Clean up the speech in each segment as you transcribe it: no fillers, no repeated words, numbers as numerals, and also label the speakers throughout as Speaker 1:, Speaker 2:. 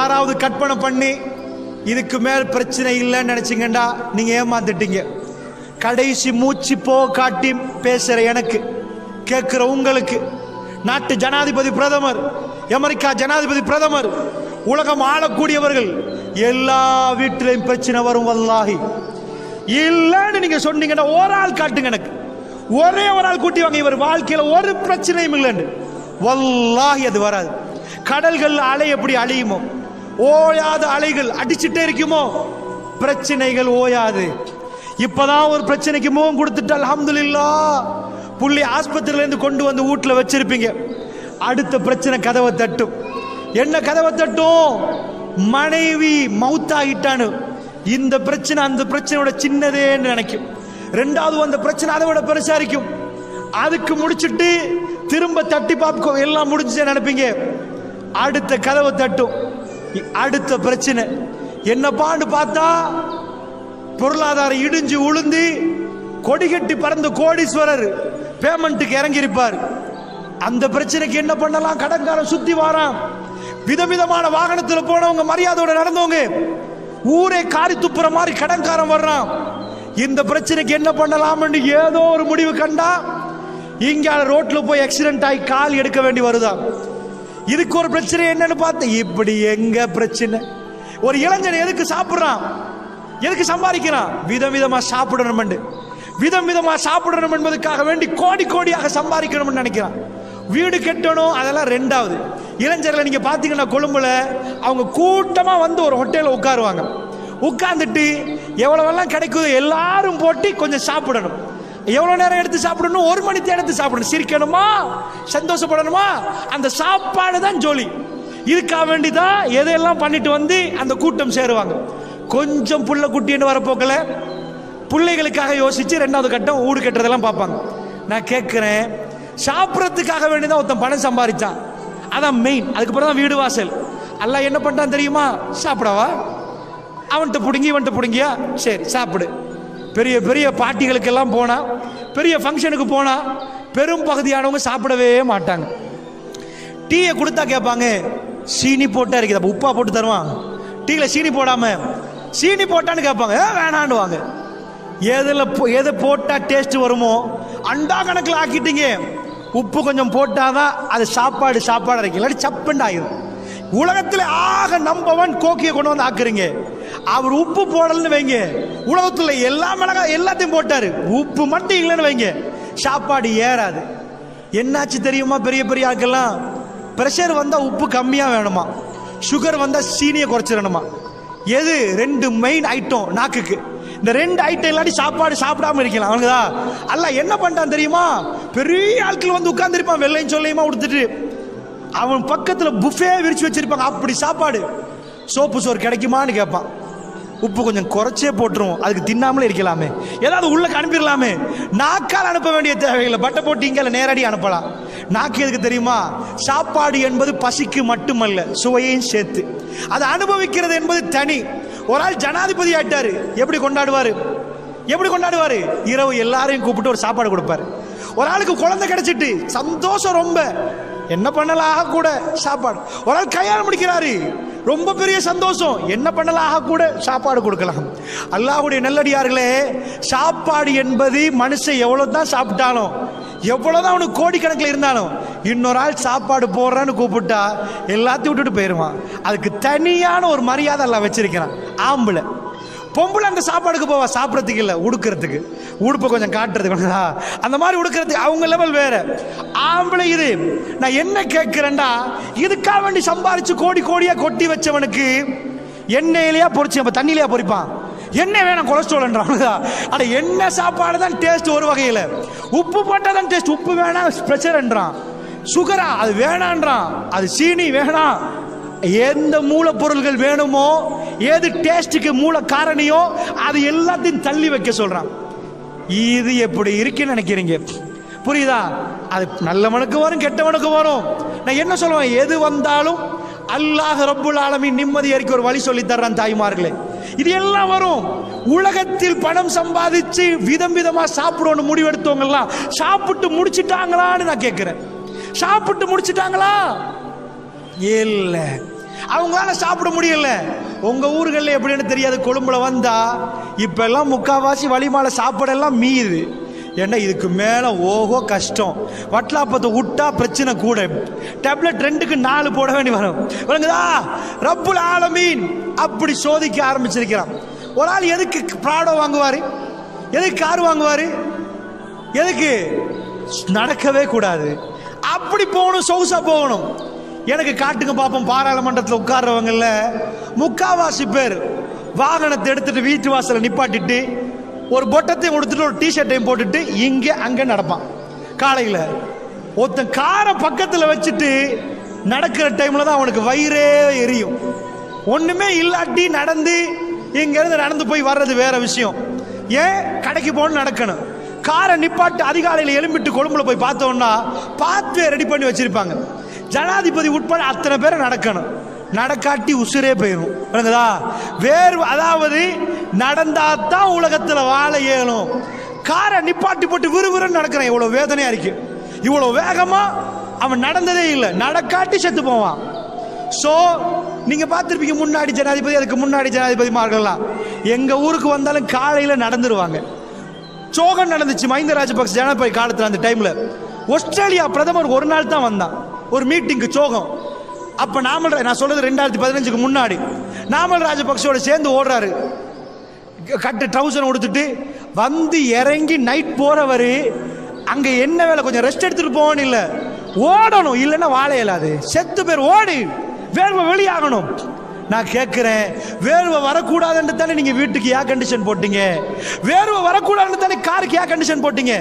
Speaker 1: யாராவது கற்பனை பண்ணி இதுக்கு மேல் பிரச்சனை இல்லைன்னு நினைச்சிங்கண்டா நீங்க ஏமாந்துட்டீங்க. கடைசி மூச்சு போ காட்டி பேசுற எனக்கு, கேட்கிற உங்களுக்கு, நாட்டு ஜனாதிபதி பிரதமர், அமெரிக்கா ஜனாதிபதி பிரதமர், உலகம் ஆளக்கூடியவர்கள் எல்லா வீட்டிலையும் பிரச்சனை வரும். வல்லாஹி இல்லன்னு நீங்க சொன்னீங்கன்னா ஒரு ஆள் காட்டுங்க எனக்கு, ஒரே ஒரு ஆள் கூட்டி வாங்க இவர் வாழ்க்கையில ஒரு பிரச்சனையும் இல்லைன்னு. வல்லாஹி அது வராது. கடல்கள் அலை எப்படி அழியுமோ, ஓயாத அலைகள் அடிச்சுட்டே இருக்குமோ, பிரச்சனைகள் ஓயாது. இப்பதான் ஒரு பிரச்சனைக்கு முகம் கொடுத்துட்டு அல்ஹம்துலில்லாஹ் புள்ளி ஆஸ்பத்திரியில இருந்து கொண்டு வந்து வீட்டுல வச்சிருப்பீங்க. அடுத்த பிரச்சனை கதவை தட்டும். என்ன கதவை தட்டும்? மனைவி மௌத்தாகிட்டானு. இந்த பிரச்சனை அந்த பிரச்சனையோட சின்னதேன்னு நினைக்கும். ரெண்டாவது அந்த பிரச்சனை அதை விட பெருசா இருக்கும். அதுக்கு முடிச்சுட்டு திரும்ப தட்டி பார்ப்போம், எல்லாம் முடிஞ்சு நினைப்பீங்க. அடுத்த கதவை தட்டும். அடுத்த பிரச்சனை என்னப்பான்னு பார்த்தா பொருளாதாரம் இடிஞ்சு உளுந்து கொடிகட்டி பறந்த கோடீஸ்வரர் பேமெண்ட்டுக்கு இறங்கி இருப்பார். அந்த பிரச்சனைக்கு என்ன பண்ணலாம்? கடன்காரன் சுத்தி வாரான். விதவிதமான வாகனத்தில் போனவங்க, மரியாதையோட நடந்தவங்க, ஊரே காரி துப்புற மாதிரி கடன்காரன் வர்றான். இந்த பிரச்சனைக்கு என்ன பண்ணலாம்னு ஏதோ ஒரு முடிவு கண்டா இங்க ரோட்ல போய் ஆக்சிடென்ட் ஆகி கால் எடுக்க வேண்டி வருதா. இதுக்கு ஒரு பிரச்சனை என்னன்னு பார்த்த, இப்படி எங்க பிரச்சனை? ஒரு இளைஞன் எதுக்கு சாப்பிடுறான், எதுக்கு சம்பாதிக்கிறான்? விதவிதமா சாப்பிடணும், விதவிதமா சாப்பிடணும் என்பதற்காக வேண்டி கோடி கோடியாக சம்பாதிக்கணும்னு நினைக்கிறான். வீடு கட்டணும், அதெல்லாம் ரெண்டாவது. இளைஞர்களை நீங்க பாத்தீங்கன்னா கொழும்புல அவங்க கூட்டமா வந்து ஒரு ஹோட்டல்ல உட்காருவாங்க. உட்கார்ந்துட்டு எவ்வளவெல்லாம் கிடைக்குதோ எல்லாரும் போட்டு கொஞ்சம் சாப்பிடணும். எவ்வளவு நேரம் எடுத்து சாப்பிடணும்? 1 மணி நேரம் எடுத்து சாப்பிடணும். சிரிக்கணுமா, சந்தோஷப்படணுமா, அந்த சாப்பாடு தான் ஜோலி. இதுக்காக வேண்டிதான் எதையெல்லாம் பண்ணிட்டு வந்து அந்த கூட்டம் சேருவாங்க. கொஞ்சம் புள்ள குட்டின்னு வரப்போக்கல பிள்ளைகளுக்காக யோசிச்சு ரெண்டாவது கட்டம் வீடு கட்டுறதெல்லாம் பார்ப்பாங்க. நான் கேட்கிறேன், சாப்பிட்றதுக்காக வேண்டிதான் ஒருத்தன் பணம் சம்பாதிச்சான், அதான் மெயின். அதுக்கப்புறம் தான் வீடு வாசல். அல்லாஹ் என்ன பண்ணிட்டான் தெரியுமா? சாப்பிடவா, அவன்கிட்ட பிடுங்கி இவன்கிட்ட பிடுங்கியா, சரி சாப்பிடு. பெரிய பெரிய பார்ட்டிகளுக்கெல்லாம் போனா, பெரிய ஃபங்க்ஷனுக்கு போனா பெரும் பகுதியானவங்க சாப்பிடவே மாட்டாங்க. டீயை கொடுத்தா கேட்பாங்க, சீனி போட்டா இருக்குது, அப்போ உப்பா போட்டு தருவான். டீல சீனி போடாம சீனி போட்டான்னு கேட்பாங்க, வேணாண்டுவாங்க. எதை போட்டா டேஸ்ட் வருமோ அண்டா கணக்கில் ஆக்கிட்டீங்க. உப்பு கொஞ்சம் போட்டாதான் அது சாப்பாடு இருக்கு, இல்லாட்டி சப்புண்டு ஆகிடும். உலகத்தில் ஆக நம்பர் 1 கோக்கியை கொண்டு வந்து ஆக்குறீங்க. அவர் உப்பு போடலன்னு வைங்க, உலகத்துல எல்லா மிளகா எல்லாத்தையும் போட்டாரு, உப்பு மட்டும் இல்லைன்னு வைங்க, சாப்பாடு ஏறாது. என்னாச்சு தெரியுமா? பெரிய பெரிய ஆட்கள்லாம் பிரஷர் வந்தா உப்பு கம்மியா வேணுமா, சுகர் வந்தா சீனியை குறைச்சிடணுமா. எது 2 மெயின் ஐட்டம் நாக்குக்கு. இந்த 2 ஐட்டம் இல்லாட்டி சாப்பாடு சாப்பிடாம இருக்கலாம். அவனுக்குதான் அல்லாஹ் என்ன பண்ணிட்டான் தெரியுமா? பெரிய ஆட்கள் வந்து உட்கார்ந்து இருப்பான், வெள்ளையும் சொல்லையுமா உடுத்துட்டு, அவன் பக்கத்துல புஃபே விரிச்சு வச்சிருப்பாங்க. அப்படி சாப்பாடு. சோப்பு சோறு கிடைக்குமான்னு கேட்பான். உப்பு கொஞ்சம் குறைச்சே போட்டுருவோம், அதுக்கு தின்னாமலே இருக்கலாமே, ஏதாவது உள்ள அனுப்பிடலாமே. நாக்கால் அனுப்ப வேண்டிய தேவையில்லை, பட்டை போட்டு இங்கே நேரடி அனுப்பலாம். நாக்கு எதுக்கு தெரியுமா? சாப்பாடு என்பது பசிக்கு மட்டுமல்ல, சுவையையும் சேர்த்து அதை அனுபவிக்கிறது என்பது தனி. ஒரு ஆள் ஜனாதிபதி ஆயிட்டாரு, எப்படி கொண்டாடுவாரு? இரவு எல்லாரையும் கூப்பிட்டு ஒரு சாப்பாடு கொடுப்பாரு. ஒரு ஆளுக்கு குழந்தை கிடைச்சிட்டு சந்தோஷம் ரொம்ப, என்ன பண்ணலாம் கூட சாப்பாடு. ஒரு ஆள் கல்யாணம் முடிக்கிறாரு, ரொம்ப பெரிய சந்தோஷம், என்ன பண்ணலாம் கூட சாப்பாடு கொடுக்கலாம். அல்லாஹ்வுடைய நல்லடியார்களே, சாப்பாடு என்பது மனுஷன் எவ்வளவுதான் சாப்பிட்டாலும், எவ்வளவுதான் அவனுக்கு கோடிக்கணக்கில் இருந்தாலும், இன்னொரு ஆள் சாப்பாடு போடுறான்னு கூப்பிட்டா எல்லாத்தையும் விட்டுட்டு போயிடுவான். அதுக்கு தனியான ஒரு மரியாதை எல்லாம் வச்சிருக்கிறான். ஆம்பளை பொம்பளை அந்த சாப்பாடுக்கு போவா, சாப்பிட்றதுக்கு இல்லை, உடுக்கிறதுக்கு, உடுப்பை கொஞ்சம் காட்டுறதுக்கு, அந்த மாதிரி உடுக்கிறதுக்கு அவங்க லெவல் வேற. ஆம்பளை இது. நான் என்ன கேட்கிறேன்டா, இதுக்காக வேண்டி சம்பாரிச்சு கோடி கோடியா கொட்டி வச்சவனுக்கு எண்ணெயிலையா பொறிச்சு அப்ப தண்ணியிலையா பொறிப்பான்? எண்ணெய் வேணாம், கொலஸ்ட்ரால்ன்றான். அட எண்ணெய் சாப்பாடு தான் டேஸ்ட் ஒரு வகையில், உப்பு போட்டா தான் டேஸ்ட், உப்பு வேணாம் பிரஷர்ன்றான், சுகரா அது வேணான்றான், அது சீனி வேணாம். எந்த மூலப்பொருள்கள் வேணுமோ, ஏது டேஸ்டுக்கு மூல காரணியோ அது எல்லாத்தையும் தள்ளி வைக்க சொல்றான். இது எப்படி இருக்குன்னு நினைக்கிறீங்க? புரியுதா? அது நல்லவனுக்கு வரும், கெட்டவனுக்கு வரும். நான் என்ன சொல்லுவேன், எது வந்தாலும் அல்லாஹ் ரப்புல் ஆலமீன் நிம்மதி அறிக்கை ஒரு வழி சொல்லி தர்றான். தாய்மார்களே, இது எல்லாம் வரும். உலகத்தில் பணம் சம்பாதிச்சு விதம் விதமா சாப்பிடணும் முடிவெடுத்தவங்க எல்லாம் சாப்பிட்டு முடிச்சுட்டாங்களான்னு நான் கேட்கிறேன். சாப்பிட்டு முடிச்சுட்டாங்களா? இல்ல. அவங்களால சாப்பிட முடியல. உங்க ஊர்களில் எப்படின்னு தெரியாது, கொழும்புல வந்தா இப்ப எல்லாம் முக்காவாசி வழிமால சாப்பாடெல்லாம் மீது. ஏன்னா இதுக்கு மேல ஓகோ கஷ்டம். வட்லாப்பத்தை விட்டா பிரச்சனை கூட. டேப்லெட் 2க்கு 4 போட வேண்டி வரும். விளங்குதா? ரப்புல் ஆலமீன் அப்படி சோதிக்க ஆரம்பிச்சிருக்கிறான். ஒரு ஆள் எதுக்கு ப்ராடோ வாங்குவாரு? எதுக்கு கார் வாங்குவாரு? எதுக்கு? நடக்கவே கூடாது. அப்படி போகணும், சொகுசா போகணும். எனக்கு காட்டுங்க பாப்போம். பாராளுமன்றத்தில் உட்கார்றவங்கல்ல முக்காவாசி பேர் வாகனத்தை எடுத்துட்டு வீட்டு வாசலை நிப்பாட்டிட்டு ஒரு பொட்டத்தையும் கொடுத்துட்டு ஒரு டிஷர்ட்டையும் போட்டுட்டு இங்கே அங்கே நடப்பான். காலையில் ஒருத்தன் காரை பக்கத்தில் வச்சுட்டு நடக்கிற டைம்ல தான் அவனுக்கு வயிறே எரியும். ஒண்ணுமே இல்லாட்டி நடந்து இங்கிருந்து நடந்து போய் வர்றது வேற விஷயம். ஏன் கடைக்கு போகணும், நடக்கணும். காரை நிப்பாட்டு அதிகாலையில் எழும்பிட்டு கொழும்புல போய் பார்த்தோம்னா பாத்வே ரெடி பண்ணி வச்சிருப்பாங்க. ஜனாதிபதி உட்பட அத்தனை பேரை நடக்கணும். நடக்காட்டி உசுரே போயிடும். வேறு அதாவது நடந்தாதான் உலகத்தில் வாழ இயலும். காரை நிப்பாட்டி போட்டு விறுவிறுன்னு நடக்கிறேன். இவ்வளவு வேதனையா இருக்கு. இவ்வளவு வேகமா அவன் நடந்ததே இல்லை. நடக்காட்டி செத்து போவான். சோ நீங்க பார்த்திருப்பீங்க, முன்னாடி ஜனாதிபதி, அதுக்கு முன்னாடி ஜனாதிபதிமார்கள்லாம் எங்க ஊருக்கு வந்தாலும் காலையில நடந்துருவாங்க. சோகம் நடந்துச்சு மஹிந்த ராஜபக்ச ஜனாதிபதி காலத்தில். அந்த டைம்ல ஆஸ்திரேலியா பிரதமர் ஒரு நாள் தான் வந்தான் ஒரு மீட்டிங்கு. சோகம். அப்ப நான் சொல்றது 2015க்கு முன்னாடி. நாமல் ராஜபக்சோட சேர்ந்து ஓடுறாரு. கட்டு ட்ரவுசர் கொடுத்துட்டு வந்து இறங்கி நைட் போறவரு அங்க என்ன வேலை, கொஞ்சம் ரெஸ்ட் எடுத்துட்டு போவான்னு இல்ல, ஓடணும். இல்லைன்னா வாழ இயலாது. செத்து பேர் ஓடி வேர்வை வெளியாகணும். நான் கேட்கிறேன், வேர்வை வரக்கூடாதுன்னு தானே நீங்க வீட்டுக்கு ஏர் கண்டிஷன் போட்டீங்க? வேர்வை வரக்கூடாதுன்னு தானே காருக்கு ஏர் கண்டிஷன் போட்டீங்க?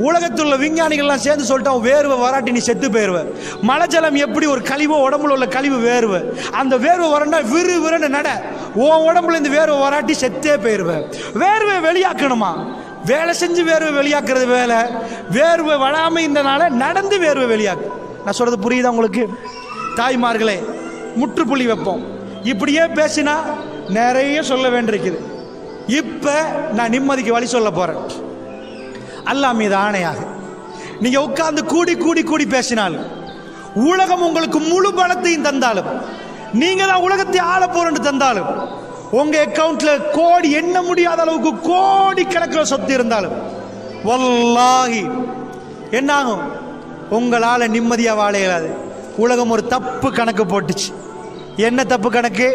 Speaker 1: உலகத்தில் உள்ள விஞ்ஞானிகள்லாம் சேர்ந்து சொல்லிட்டோம், வேர்வை வராட்டி நீ செத்து போயிருவ. மழை ஜலம் எப்படி ஒரு கழிவோ, உடம்புல உள்ள கழிவு வேர்வை. அந்த வேர்வை வரண்டா விறு விறுன்னு நட. உன் உடம்புல இருந்து வேர்வை வராட்டி செத்தே போயிருவ. வேர்வை வெளியாக்கணுமா? வேலை செஞ்சு வேர்வை வெளியாக்குறது வேலை. வேர்வை வராம இருந்தனால நடந்து வேர்வை வெளியாக்கு. நான் சொல்றது புரியுதா உங்களுக்கு? தாய்மார்களே, முற்றுப்புள்ளி வைப்போம். இப்படியே பேசினா நிறைய சொல்ல வேண்டியிருக்குது. இப்ப நான் நிம்மதிக்கு வழி சொல்ல போறேன். அல்லாஹ் மீது ஆணையாக, நீங்க உட்கார்ந்து கூடி கூடி கூடி பேசினாலும், உலகம் உங்களுக்கு முழு பலத்தையும் தந்தாலும், நீங்க தான் உலகத்தை ஆள போறேன்னு தந்தாலும், உங்க அக்கவுண்ட்ல கோடி எண்ண முடியாத அளவுக்கு கோடி கணக்கில் சொத்து இருந்தாலும், வல்லாஹி என்னாகும்? உங்களால நிம்மதியா வாழ இயலாது. உலகம் ஒரு தப்பு கணக்கு போட்டுச்சு. என்ன தப்பு கணக்கு?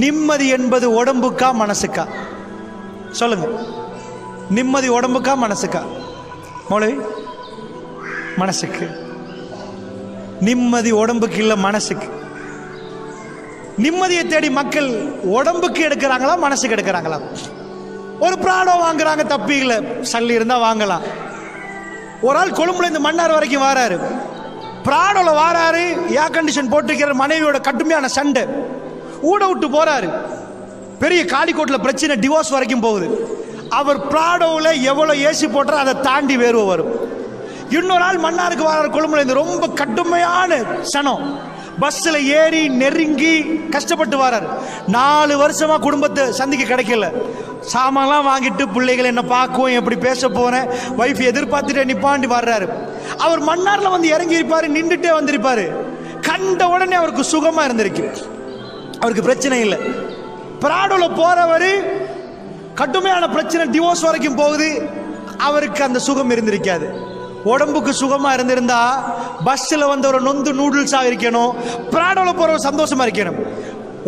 Speaker 1: நிம்மதி என்பது உடம்புக்கா மனசுக்கா? சொல்லுங்க. நிம்மதி உடம்புக்கா மனசுக்கா? மௌலவி, மனசுக்கு. நிம்மதி உடம்புக்கு இல்ல, மனசுக்கு. நிம்மதியை தேடி மக்கள் உடம்புக்கு எடுக்கிறாங்களா, மனசுக்கு எடுக்கிறாங்களா? ஒரு ப்ராடோ வாங்குறாங்க, தப்பி இல்லை, சல்லி இருந்தா வாங்கலாம். ஒரு ஆள் கொழும்புல இந்த மன்னார் வரைக்கும் வாராரு. ப்ராடோல வாராரு, ஏர் கண்டிஷன் போட்டிருக்கிற மனைவியோட கடுமையான சண்டை, ஊட விட்டு போறாரு. பெரிய காலிக்கோட்டில் பிரச்சனை, டிவோர்ஸ் வரைக்கும் போகுது. அவர் ப்ராடோவில் எவ்வளவு ஏசி போட்டாரோ அதை தாண்டி வேர்வை வரும். இன்னொரு ஆள் மன்னாருக்கு வராரு, கொழும்புல இருந்து ரொம்ப கடுமையான சனம், பஸ்ல ஏறி நெருங்கி கஷ்டப்பட்டு வராரு. 4 வருஷமா குடும்பத்தை சந்திக்க கிடைக்கல. சாமான்லாம் வாங்கிட்டு பிள்ளைகள் என்ன பார்க்கும், எப்படி பேச போறேன், வைஃப் எதிர்பார்த்துட்டு நிப்பாண்டி வர்றாரு. அவர் மன்னார்ல வந்து இறங்கி இருப்பாரு, நின்றுட்டே வந்திருப்பாரு. கண்ட உடனே அவருக்கு சுகமா இருந்திருக்கு, அவருக்கு பிரச்சனை இல்லை. பிராடோல போறவரு கடுமையான பிரச்சனை, டிவோர்ஸ் வரைக்கும் போகுது, அவருக்கு அந்த சுகம் இருந்திருக்காது. உடம்புக்கு சுகமா இருந்திருந்தா பஸ்ல வந்து ஒரு நொந்து நூடுல்ஸா இருக்கணும், பிராடோல போற சந்தோஷமா இருக்கணும்.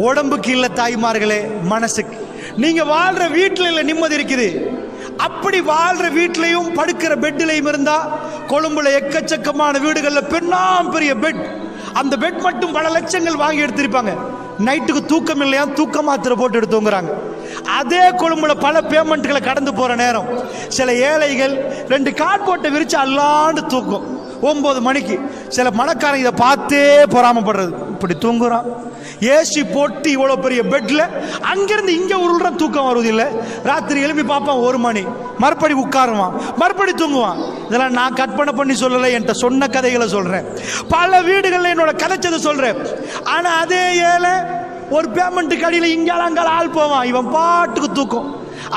Speaker 1: உடம்புக்கு இல்ல தாய்மார்களே, மனசுக்கு. நீங்க வாழ்ற வீட்டுல இல்ல நிம்மதி இருக்குது. அப்படி வாழ்ற வீட்லயும் படுக்கிற பெட்லயும் இருந்தா, கொழும்புல எக்கச்சக்கமான வீடுகள்ல பெண்ணாம் பெரிய பெட், அந்த பெட் மட்டும் பல லட்சங்கள் வாங்கி எடுத்திருப்பாங்க. நைட்டுக்கு தூக்கம் இல்லையா, தூக்க மாத்திரை போட்டு எடுத்துங்கிறாங்க. அதே கொழும்புல பல பேமெண்ட்களை கடந்து போற நேரம் சில ஏழைகள் 2 கார்ட்போர்ட்டை விரிச்சு அல்லாண்டு தூக்கும் 9 மணிக்கு. சில மணக்காரங்க இதை பார்த்தே பொறாமப்படுறது, இப்படி தூங்குறான். ஏசி போட்டு இவ்வளவு பெரிய பெட்ல அங்கிருந்து இங்க உருள்ற தூக்கம் வருவதில்லை. ராத்திரி எழுப்பி பார்ப்பான் 1 மணி, மறுபடி உட்காருவான், மறுபடி தூங்குவான். இதெல்லாம் நான் கற்பனை பண்ணி சொல்லலை, என்கிட்ட சொன்ன கதைகளை சொல்றேன். பல வீடுகளில் என்னோட கதைச்சதை சொல்றேன். ஆனா அதே ஏழை ஒரு பேமெண்ட்டுக்கு அடியில் இங்கால அங்கால ஆள் போவான், இவன் பாட்டுக்கு தூக்கம்.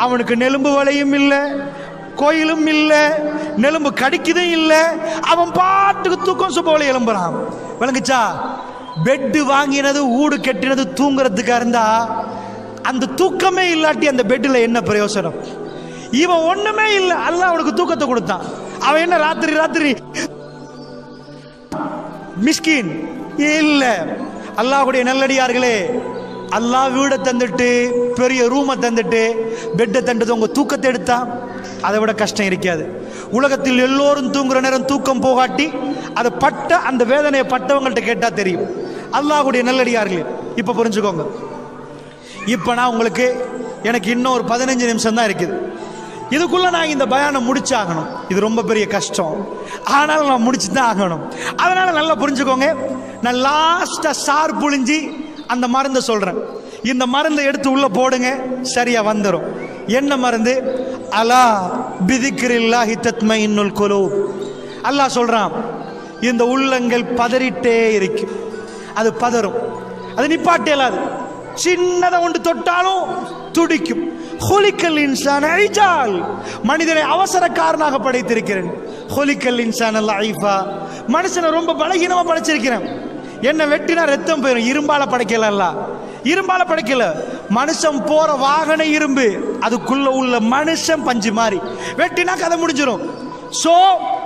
Speaker 1: அவனுக்கு நெலும்பு வலையும் இல்லை, கோயிலும் இல்லை, நெலும்பு கடிக்குதும் இல்லை, அவன் பாட்டுக்கு தூக்கம் சுபவலை எழும்புறான். விளங்குச்சா? பெட்டு வாங்கினது ஊடு கட்டினது தூங்குறதுக்கா இருந்தா அந்த தூக்கமே இல்லாட்டி அந்த பெட்டில் என்ன பிரயோசனம்? இவன் ஒண்ணுமே இல்லை, அல்லாஹ் அவனுக்கு தூக்கத்தை கொடுத்தான். அவன் என்ன ராத்திரி ராத்திரி மிஸ்கின் இல்ல. அல்லாஹ்வுடைய நல்லடியார்களே, அல்லாஹ் வீடை தந்துட்டு பெரிய ரூமை தந்துட்டு பெட்டை தந்துட்டு உங்க தூக்கத்தை எடுத்தா அதை விட கஷ்டம் இருக்காது. உலகத்தில் எல்லோரும் தூங்குற நேரம் தூக்கம் போகாட்டி அதை பட்ட அந்த வேதனையை பட்டவங்கள்ட்ட கேட்டா தெரியும். அல்லாஹ்வுடைய நல்லடியார்களே, இப்ப புரிஞ்சுக்கோங்க. இப்ப நான் உங்களுக்கு எனக்கு இன்னும் ஒரு 15 நிமிஷம் தான் இருக்குது. இதுக்குள்ள நான் இந்த பயானம் முடிச்சாகணும். இது ரொம்ப பெரிய கஷ்டம், ஆனாலும் நான் முடிச்சு தான் ஆகணும். அதனால நல்லா புரிஞ்சுக்கோங்க. நான் லாஸ்டா சார் புழிஞ்சி அந்த மருந்தை சொல்றேன். இந்த மருந்தை எடுத்து உள்ள போடுங்க, சரியா வந்துடும். என்ன மருந்து? அலா பிதிக்ரில்லாஹி தத்மைனுல் குலூப். அல்லாஹ் சொல்றான், இந்த உள்ளங்கள் பதறிட்டே இருக்கு. அது பதறும், அது நிப்பாட்டே இல்லாது. சின்னதை ஒன்று தொட்டாலும் துடிக்கும். ஹுலிக்கல் இன்சான் ஐஜால், மனிதனை அவசரக்காரனாக படைத்திருக்கிறேன். ஹுலிக்கல் இன்சான் லைஃபா, மனுஷனை ரொம்ப பலகீனமா படைச்சிருக்கிறேன். என்ன வெட்டினா ரத்தம் போயிடும். இரும்பால படைக்கல, இரும்பால படைக்கல. மனுஷன் போற வாகன இரும்பு, அதுக்குள்ள உள்ள மனுஷன் பஞ்சு மாதிரி. வெட்டினா கதை முடிஞ்சிடும். சோ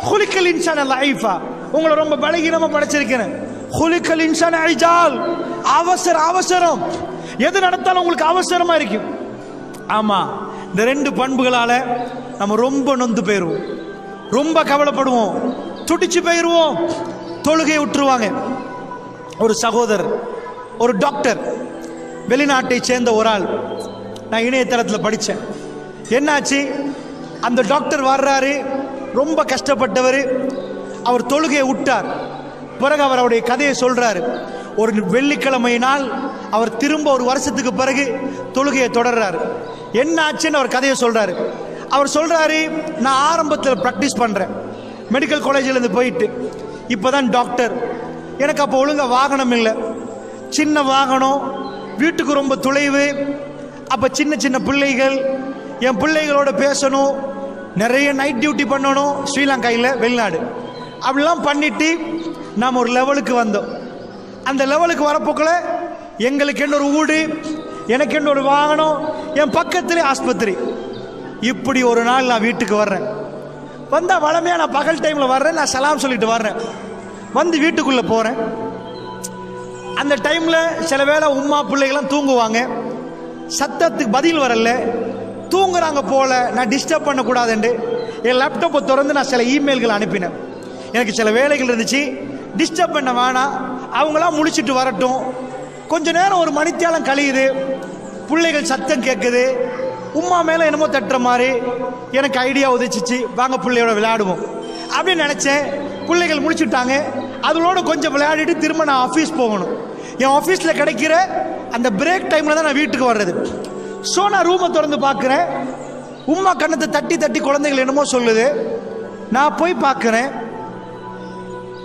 Speaker 1: ஹுலிக்கல் இன்சான் லைஃபா, உங்களை ரொம்ப பலகீனமா படைச்சிருக்கிறேன். ஹுலிக்கல் இன்சான் ஐஜால், அவசரம். எது நடத்தாலும் உங்களுக்கு அவசரமா இருக்கும். ஆமா, இந்த 2 பண்புகளால நம்ம ரொம்ப நொந்து போயிருவோம், ரொம்ப கவலைப்படுவோம், துடிச்சு போயிருவோம், தொழுகையை விட்டுருவாங்க. ஒரு சகோதரர், ஒரு டாக்டர், வெளிநாட்டை சேர்ந்த ஒரு ஆள், நான் இணையதளத்தில் படித்தேன். என்னாச்சு, அந்த டாக்டர் வர்றாரு, ரொம்ப கஷ்டப்பட்டவர். அவர் தொழுகையை விட்டார். பிறகு அவர் அவருடைய கதையை சொல்றாரு. ஒரு வெள்ளிக்கிழமை நாள் அவர் திரும்ப ஒரு வருஷத்துக்கு பிறகு தொழுகையை தொடர்றாரு. என்ன ஆச்சுன்னு அவர் கதையை சொல்றாரு. அவர் சொல்றாரு, நான் ஆரம்பத்தில் ப்ராக்டிஸ் பண்றேன், மெடிக்கல் காலேஜில் இருந்து போயிட்டு இப்போதான் டாக்டர். எனக்கு அப்போ ஒழுங்கா வாகனம் இல்லை, சின்ன வாகனம், வீட்டுக்கு ரொம்ப தொலைவு. அப்போ சின்ன பிள்ளைகள், என் பிள்ளைகளோட பேசணும், நிறைய நைட் டியூட்டி பண்ணணும், ஸ்ரீலங்காயில் வெளிநாடு. அப்படிலாம் பண்ணிட்டு நாம் ஒரு லெவலுக்கு வந்தோம். அந்த லெவலுக்கு வரப்போக்குள்ள எங்களுக்கு என்ன ஒரு வீடு, எனக்கு என்ன ஒரு வாகனம், என் பக்கத்திலே ஆஸ்பத்திரி. இப்படி ஒரு நாள் நான் வீட்டுக்கு வர்றேன். வந்தால் வளமையாக நான் பகல் டைமில் வர்றேன், நான் சலாம் சொல்லிட்டு வர்றேன். வந்து வீட்டுக்குள்ளே போகிறேன். அந்த டைமில் சில வேளை உம்மா பிள்ளைகள்லாம் தூங்குவாங்க, சத்தத்துக்கு பதில் வரல, தூங்குறாங்க போல. நான் டிஸ்டர்ப் பண்ணக்கூடாதுண்டு என் லேப்டாப்பை திறந்து நான் சில இமெயில்கள் அனுப்பினேன். எனக்கு சில வேலைகள் இருந்துச்சு, டிஸ்டர்ப் பண்ண வேணாம், அவங்களாம் முழிச்சிட்டு வரட்டும். கொஞ்ச நேரம் ஒரு மணித்தியாலம் கழியுது, பிள்ளைகள் சத்தம் கேட்குது, உம்மா மேலே என்னமோ தட்டுற மாதிரி. எனக்கு ஐடியா உதச்சிச்சு, வாங்க பிள்ளையோட விளையாடுவோம் அப்படின்னு நினச்சேன். பிள்ளைகள் முடிச்சுட்டாங்க, அதோட கொஞ்சம் விளையாடிட்டு திரும்ப நான் ஆஃபீஸ் போகணும். என் ஆஃபீஸில் கிடைக்கிற அந்த பிரேக் டைமில் தான் நான் வீட்டுக்கு வர்றது. ஸோ நான் ரூமை திறந்து பார்க்குறேன், உம்மா கண்ணத்தை தட்டி குழந்தைகள் என்னமோ சொல்லுது. நான் போய் பார்க்குறேன்,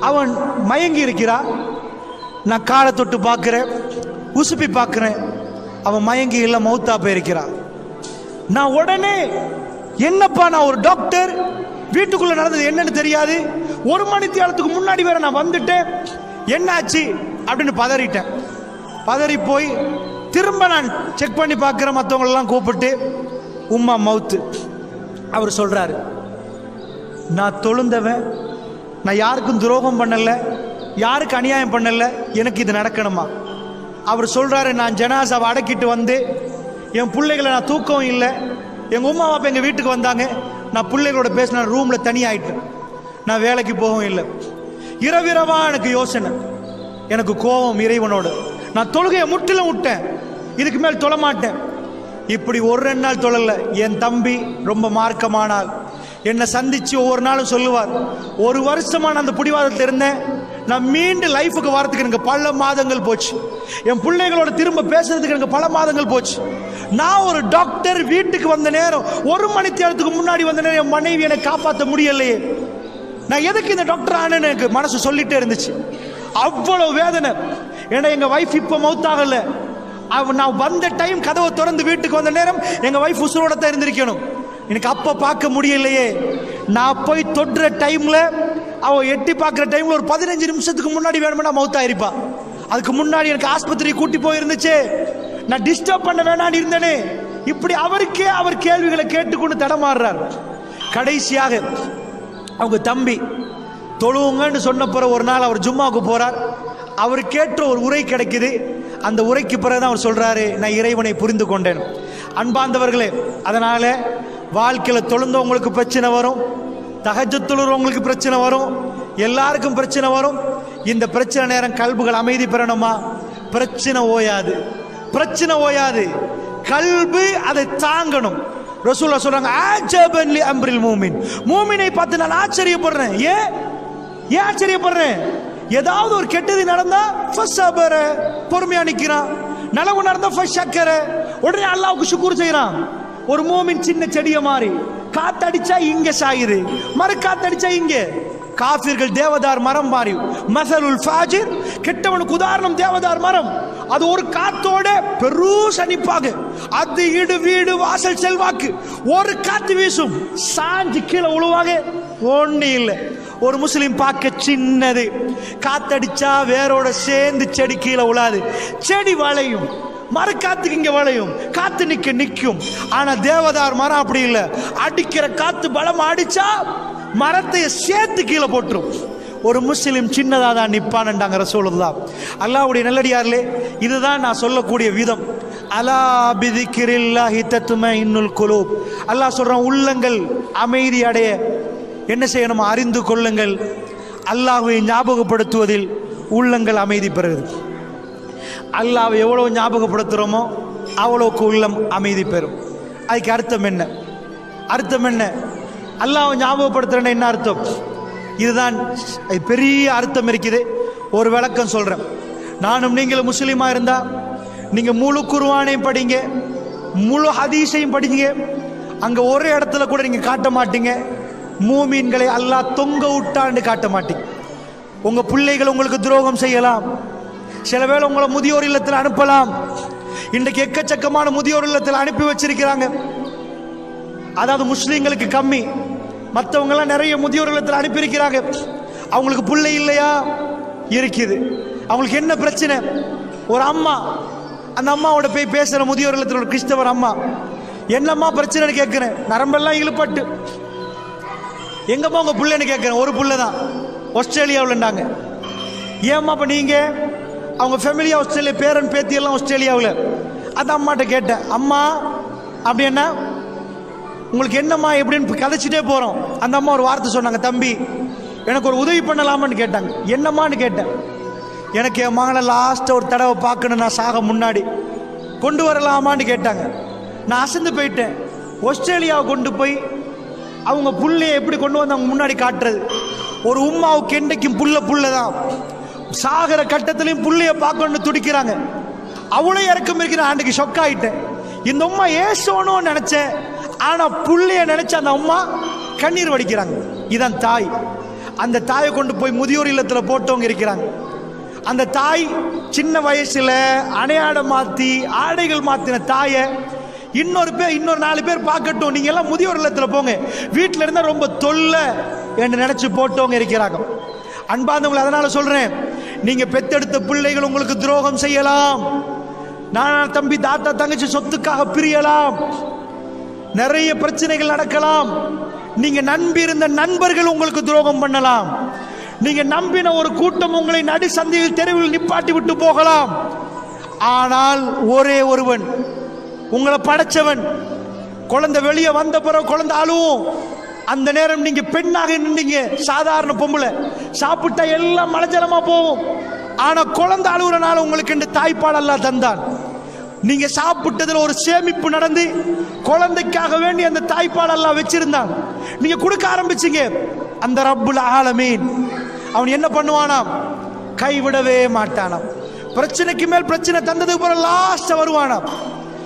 Speaker 1: அவன் மயங்கி இருக்கிறா. நான் காலை தொட்டு பார்க்குறேன், உசுப்பி பார்க்குறேன், அவன் மயங்கி இல்லை, மௌத்தா போயிருக்கிறா. நான் உடனே, என்னப்பா நான் ஒரு டாக்டர், வீட்டுக்குள்ள நடந்தது என்னன்னு தெரியாது, 1 மணித்தியாலத்துக்கு முன்னாடி வேற நான் வந்துட்டேன், என்னாச்சு அப்படின்னு பதறிட்டேன். பதறி போய் திரும்ப நான் செக் பண்ணி பார்க்குறேன், மற்றவங்களெல்லாம் கூப்பிட்டு, உம்மா மவுத்து. அவர் சொல்றாரு, நான் தொழுந்தவன், நான் யாருக்கும் துரோகம் பண்ணல, யாருக்கு அநியாயம் பண்ணல, எனக்கு இது நடக்கணுமா? அவர் சொல்றாரு, நான் ஜனாசாவை அடக்கிட்டு வந்து என் பிள்ளைகளை, நான் தூக்கம் இல்லை, எங்கள் உமா அப்பா எங்கள் வீட்டுக்கு வந்தாங்க, நான் பிள்ளைகளோட பேசின ரூமில் தனியாயிட்டேன், நான் வேலைக்கு போகவும் இல்லை. இரவிரவா எனக்கு யோசனை, எனக்கு கோபம் இறைவனோடு. நான் தொழுகையை முற்றிலும் விட்டேன், இதுக்கு மேல் தொழ மாட்டேன். இப்படி 1-2 நாள் தொழல. என் தம்பி ரொம்ப மார்க்கமானால் என்னை சந்திச்சு ஒவ்வொரு நாளும் சொல்லுவார், 1 வருஷமான அந்த பிடிவாதத்தில் இருந்தேன், நான் மீண்டும் லைஃபுக்கு வரதுக்கு எனக்கு பல மாதங்கள் போச்சு, என் பிள்ளைகளோட திரும்ப பேசுறதுக்கு எனக்கு பல மாதங்கள் போச்சு. நான் ஒரு டாக்டர், வீட்டுக்கு வந்த நேரம் 1 மணித்தியாலத்துக்கு முன்னாடி வந்த நேரம் என் மனைவி என்னை காப்பாற்ற முடியலையே, நான் எதுக்கு இந்த டாக்டர் ஆனேன்னு எனக்கு மனசு சொல்லிட்டே இருந்துச்சு. அவ்வளவு வேதனை. ஏன்னா எங்க வைஃப் இப்ப மௌத்தாகல, நான் வந்த டைம் கதவை திறந்து வீட்டுக்கு வந்த நேரம் எங்க வைஃப் உசுரோட தான் இருந்திருக்கணும், எனக்கு அப்ப பார்க்க முடியலையே. நான் போய் தொடுற டைம்ல, அவ எட்டி பார்க்குற டைம்ல ஒரு 15 நிமிஷத்துக்கு முன்னாடி வேணும்னா மௌத்தா இருப்பா. அதுக்கு முன்னாடி எனக்கு ஆஸ்பத்திரி கூட்டி போயிருந்துச்சு, நான் டிஸ்டர்ப் பண்ண வேணான்னு இருந்தேனே. இப்படி அவருக்கே அவர் கேள்விகளை கேட்டுக்கொண்டு தடமாறுறார். கடைசியாக அவங்க தம்பி தொழுவுங்கன்னு சொன்ன பிறகு ஒரு நாள் அவர் ஜும்மாவுக்கு போறார். அவர் கேட்ட ஒரு உரை கிடைக்குது. அந்த உரைக்கு பிறகுதான் அவர் சொல்றாரு, நான் இறைவனை புரிந்து கொண்டேன். அன்பார்ந்தவர்களே, அதனால வாழ்க்கையில தொழுந்தவங்களுக்கு பிரச்சனை வரும், தஹஜ்ஜுத் தொழுறவங்களுக்கு பிரச்சனை வரும், எல்லாருக்கும் பிரச்சனை வரும். இந்த பிரச்சனை நேரம் கல்புகள் அமைதி பெறணுமா? பிரச்சனை ஓயாது, பிரச்சனை ஓயாது. கல்பு அதை தாங்கணும். ரசூலுல்லாஹ் சொல்றாங்க, ஆஜபன் லி அம்ரில் மூமின், மூமினை பார்த்து நான் ஆச்சரியப்படுறேன். ஏன் ஆச்சரியப்படுறேன்? ஏதாவது ஒரு கெட்டது நடந்தா ஃபஸபர, பொறுமையா நிக்கிறான். நலவு நடந்தா ஃபஷக்கர, உடனே அல்லாஹ்வுக்கு ஷுக்ர் செய்றான். ஒரு மூமின் சின்ன செடிய மாதிரி, காத்தடிச்சா இங்க சாயுது, மறு காத்தடிச்சா இங்க. காஃபிர்கள் தேவதார் மரம் மாறி, மஸலுல் ஃபாஜிர், கெட்டவனுக்கு உதாரணம் தேவதார் மரம். அது ஒரு காத்தோட பெருசா நிப்பாங்க. அது இடு வீடு வாசல் செல்வாக்கு. ஒரு காத்து வீசும், சாஞ்சு கீழே விழுவாங்க, ஒண்ணு இல்லை. ஒரு முஸ்லிம் பார்க்க சின்னது, காத்தடிச்சா வேரோட சேர்ந்து செடி கீழே விழாது, செடி வளையும், மரக்காத்துக்கு இங்க வளையும், காத்து நிக்கும். ஆனா தேவதார் மரம் அப்படி இல்லை. அடிக்கிற காத்து பலம் அடிச்சா மரத்தை சேர்த்து கீழே போட்டுரும். ஒரு முஸ்லிம் சின்னதா தான் நிப்பான்டாங்க ரசூலுல்லாஹ். அல்லாஹ்வுடைய நல்லடியார்களே, இதுதான் நான் சொல்லக்கூடிய விதம். அலா பிதிக்ரில்லாஹி தத்மஇன்னுல் குலூப். அல்லாஹ் சொல்றான், உள்ளங்கள் அமைதி அடைய என்ன செய்யணும்? அறிந்து கொள்ளுங்கள். அல்லாஹ்வை ஞாபகப்படுத்துவதில் உள்ளங்கள் அமைதி பெறுகிறது. அல்லாஹ்வை எவ்வளவு ஞாபகப்படுத்துகிறோமோ அவ்வளவுக்கு உள்ளம் அமைதி பெறும். அதுக்கு அர்த்தம் என்ன? அர்த்தம் என்ன? அல்லாஹ்வை ஞாபகப்படுத்துறேன்னா என்ன அர்த்தம்? இதுதான் பெரிய அர்த்தம் இருக்குது. ஒரு விளக்கம் சொல்றேன். நானும் நீங்களும் முஸ்லீமா இருந்தா நீங்க முழு குர்ஆனையும் படிங்க, முழு ஹதீஸையும் படிங்க. அங்க ஒரு இடத்துல கூட நீங்க காட்ட மாட்டீங்க மூமீன்களை அல்லாஹ் தொங்க விட்டான்னு காட்ட மாட்டீங்க. உங்க பிள்ளைகள் உங்களுக்கு துரோகம் செய்யலாம், சில வேளை உங்களை முதியோர் இல்லத்தில் அனுப்பலாம். இன்றைக்கு எக்கச்சக்கமான முதியோர் இல்லத்தில் அனுப்பி வச்சிருக்கிறாங்க. அதாவது முஸ்லீம்களுக்கு கம்மி, மற்றவங்க எல்லாம் நிறைய முதியோர் இல்லத்தில் அனுப்பியிருக்கிறாங்க. அவங்களுக்கு பிள்ளை இல்லையா? இருக்குது. அவங்களுக்கு என்ன பிரச்சனை? ஒரு அம்மா, அந்த அம்மாவோட போய் பேசுற முதியோர் இல்லத்தில் ஒரு கிறிஸ்தவர் அம்மா, என்னம்மா பிரச்சனைன்னு கேட்கிறேன். நரம்பெல்லாம் இழுப்பட்டு, எங்கம்மா உங்க பிள்ளைன்னு கேட்கிறேன். ஒரு பிள்ளை தான், ஆஸ்திரேலியாவில்ண்டாங்க. ஏம்மா அப்ப நீங்க? அவங்க ஃபேமிலி ஆஸ்திரேலியா, பேரன் பேத்தி எல்லாம் ஆஸ்திரேலியாவில். அந்த அம்மாட்ட கேட்டேன், அம்மா அப்படி என்ன உங்களுக்கு என்னம்மா எப்படின்னு கதைச்சிட்டே போறோம். அந்த அம்மா ஒரு வார்த்தை சொன்னாங்க, தம்பி எனக்கு ஒரு உதவி பண்ணலாமான்னு கேட்டாங்க. என்னம்மான்னு கேட்டேன். எனக்கு என் மகனை லாஸ்ட்டாக ஒரு தடவை பார்க்கணும், நான் சாக முன்னாடி கொண்டு வரலாமான்னு கேட்டாங்க. நான் அசந்து போயிட்டேன். ஆஸ்திரேலியாவை கொண்டு போய் அவங்க புள்ளையை எப்படி கொண்டு வந்து அவங்க முன்னாடி காட்டுறது? ஒரு உம்மாவுக்கு என்றைக்கும் புள்ள தான். சாகிற கட்டத்திலையும் புள்ளைய பார்க்கணும்னு துடிக்கிறாங்க. அவ்வளோ இறக்கம் இருக்கிற ஆண்டுக்கு ஷொக் ஆயிட்டேன். இந்த உம்மா ஏசோன்னு நினைச்சேன், ஆனா புள்ளைய நினைச்ச அந்த அம்மா கண்ணீர் வடிக்கிறாங்க. இதான் தாய். அந்த தாயை கொண்டு போய் முதியோர் இல்லத்தில் போட்டவங்க இருக்கிறாங்க. அந்த தாய் சின்ன வயசுல அணையாடை மாத்தி ஆடைகள் மாத்தின தாயை இன்னொரு 4 பேர் பார்க்கட்டும், நீங்க எல்லாம் முதியோர் இல்லத்தில் போங்க, வீட்டில் இருந்தா ரொம்ப தொல்லை என்று நினைச்சு போட்டவங்க இருக்கிறாங்க. அன்பார்ந்தவங்களை, அதனால சொல்றேன், நீங்க பெத்தெடுத்த பிள்ளைகள் உங்களுக்கு துரோகம் செய்யலாம். நான் தம்பி தாத்தா தங்கச்சி சொத்துக்காக பிரியலாம், நிறைய பிரச்சனைகள் நடக்கலாம். நீங்க நம்பி இருந்த நண்பர்கள் உங்களுக்கு துரோகம் பண்ணலாம். நீங்க நம்பின ஒரு கூட்டம் உங்களை நடு சந்தையில் தெருவில் நிப்பாட்டி விட்டு போகலாம். ஆனால் ஒரே ஒருவன், உங்களை படைச்சவன், குழந்தை வெளியே வந்த பிறகு குழந்தை அழுவும். அந்த நேரம் நீங்க பெண்ணாக நின்றீங்க, சாதாரண பொம்பளை, சாப்பிட்டா எல்லாம் மலஜலமா போகும். ஆனா குழந்தை அழுகுறனால உங்களுக்கு இந்த தாய்ப்பால் அல்லாஹ் தந்தான். நீங்க சாப்பிட்டதுல ஒரு சேமிப்பு நடந்து குழந்தைக்காக வேண்டி அந்த தாய்ப்பால் அல்லாஹ் வச்சிருந்தான். நீங்க கொடுக்க ஆரம்பிச்சீங்க. அந்த ரப்புல் ஆலமீன் அவன் என்ன பண்ணுவானாம்? கைவிடவே மாட்டானாம். பிரச்சனைக்கு மேல் பிரச்சனை தந்ததுக்கு பிறகு லாஸ்ட் வருவானாம்.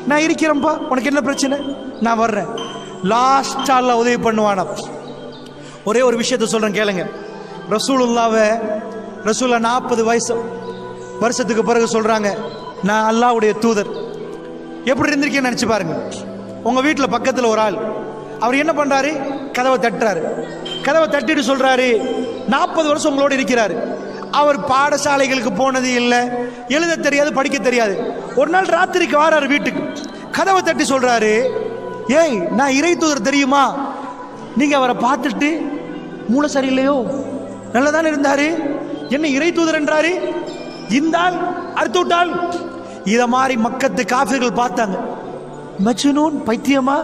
Speaker 1: நான் இருக்கிறேன்ப்பா, உனக்கு என்ன பிரச்சனை, நான் வர்றேன். லாஸ்டா அல்லாஹ் உதவி பண்ணுவானாம். ஒரே ஒரு விஷயத்த சொல்றேன் கேளுங்க. ரசூலுல்லாஹ்வை 40 வருஷத்துக்கு பிறகு சொல்றாங்க, நான் அல்லாஹ்வுடைய தூதர். எப்படி இருந்திருக்கேன்னு நினைச்சு பாருங்க. உங்க வீட்டில் பக்கத்தில் ஒரு ஆள், அவர் என்ன பண்றாரு? கதவை தட்டுறாரு. கதவை தட்டிட்டு சொல்றாரு, 40 வருஷம் உங்களோட இருக்கிறாரு. அவர் பாடசாலைகளுக்கு போனது இல்லை, எழுத தெரியாது, படிக்க தெரியாது. ஒரு நாள் ராத்திரிக்கு வாராரு வீட்டுக்கு, கதவை தட்டி சொல்றாரு, ஏய் நான் இறை தூதர் தெரியுமா? நீங்க அவரை பார்த்துட்டு மூளை சரியில்லையோ, நல்லதானே இருந்தாரு, என்ன இறை தூதர் என்றாரு? இந்த ஆள் அறுத்து விட்டால். இத மாதிரி மக்கத்து காஃபிர்கள் பார்த்தாங்க, மஜ்னூன் பைத்தியமா,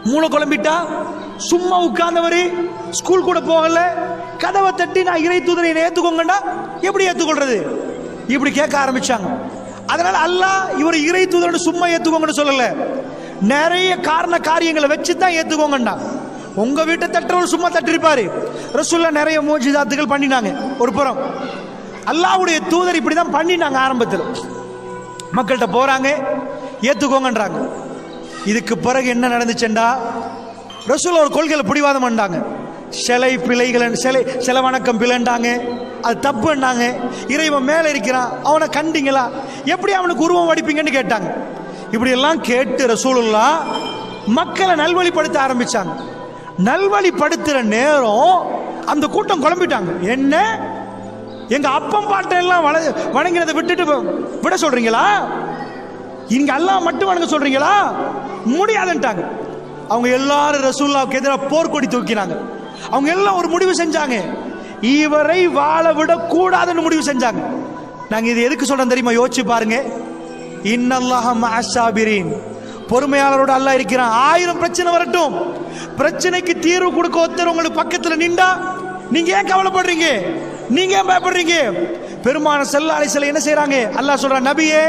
Speaker 1: மூளை குழம்பிட்டா, சும்மா உட்கார்ந்தவரு, ஸ்கூல் கூட போகல, கதவை தட்டி நான் இறை தூதரை ஏத்துக்கோங்கடா, எப்படி ஏத்துக்கொள்றது? இப்படி கேட்க ஆரம்பிச்சாங்க. அதனால அல்லாஹ் இவர் இறை தூதர் சும்மா ஏத்துக்கோங்கன்னு சொல்லல, நிறைய காரண காரியங்களை வச்சு தான் ஏத்துக்கோங்கண்டா. உங்க வீட்டை தட்டுறவர் சும்மா தட்டிருப்பாரு. ரசூலுல்லாஹ் நிறைய மோஜிசாத்துகள் பண்ணினாங்க. ஒரு புறம் அல்லாஹ்வுடைய தூதர் இப்படிதான் பண்ணினாங்க. ஆரம்பத்தில் மக்கள்கிட்ட போறாங்க, ஏத்துக்கோங்கன்றாங்க. இதுக்கு பிறகு என்ன நடந்துச்சுண்டா, ரசூலுல்லாஹ் ஒரு கொள்கையில பிடிவாதம் பண்ணாங்க. சிலை பிழைகள், சிலை வணக்கம் பிழைண்டாங்க, அது தப்புன்னாங்க. இறைவன் மேலே இருக்கிறான், அவனை கண்டிங்களா, எப்படி அவனுக்கு உருவம் வடிப்பீங்கன்னு கேட்டாங்க. இப்படி எல்லாம் கேட்டு ரசூலுல்லாஹ் மக்களை நல்வழிப்படுத்த ஆரம்பிச்சாங்க. நல்வழிப்படுத்துற நேரம் அந்த கூட்டம் குழம்பிட்டாங்க. என்ன, எங்க அப்பம் பாட்டெல்லாம் வணங்கினதை விட்டுட்டு விட சொல்றீங்களா? இங்க அல்லாஹ் மட்டும் வணங்க சொல்றீங்களா? முடியாதுன்ட்டாங்க. அவங்க எல்லாரும் ரசூலுல்லாஹ்வுக்கு எதிராக போர்க்கொடி தூக்கினாங்க. அவங்க எல்லாம் ஒரு முடிவு செஞ்சாங்க, இவரை வாழ விட கூடாதுன்னு முடிவு செஞ்சாங்க. நாங்க இது எதுக்கு சொல்றோம் தெரியுமா? யோசிச்சு பாருங்க. இன்னல்லாஹ மஅஸ்ஸாபிரீன், பொறுமையாளரோட அல்லாஹ் இருக்கிறான். 1000 பிரச்சனை வரட்டும், பிரச்சனைக்கு தீர்வு கொடுக்க ஒருத்தர் உங்களுக்கு பக்கத்துல நின்றா நீங்க ஏன் கவலைப்படுறீங்க? நீங்க ஏன் பயப்படுறீங்க? பெருமான ஸல்லல்லாஹு அலைஹி வஸல்லம் என்ன செய்றாங்க? அல்லாஹ் சொல்றான், நபியே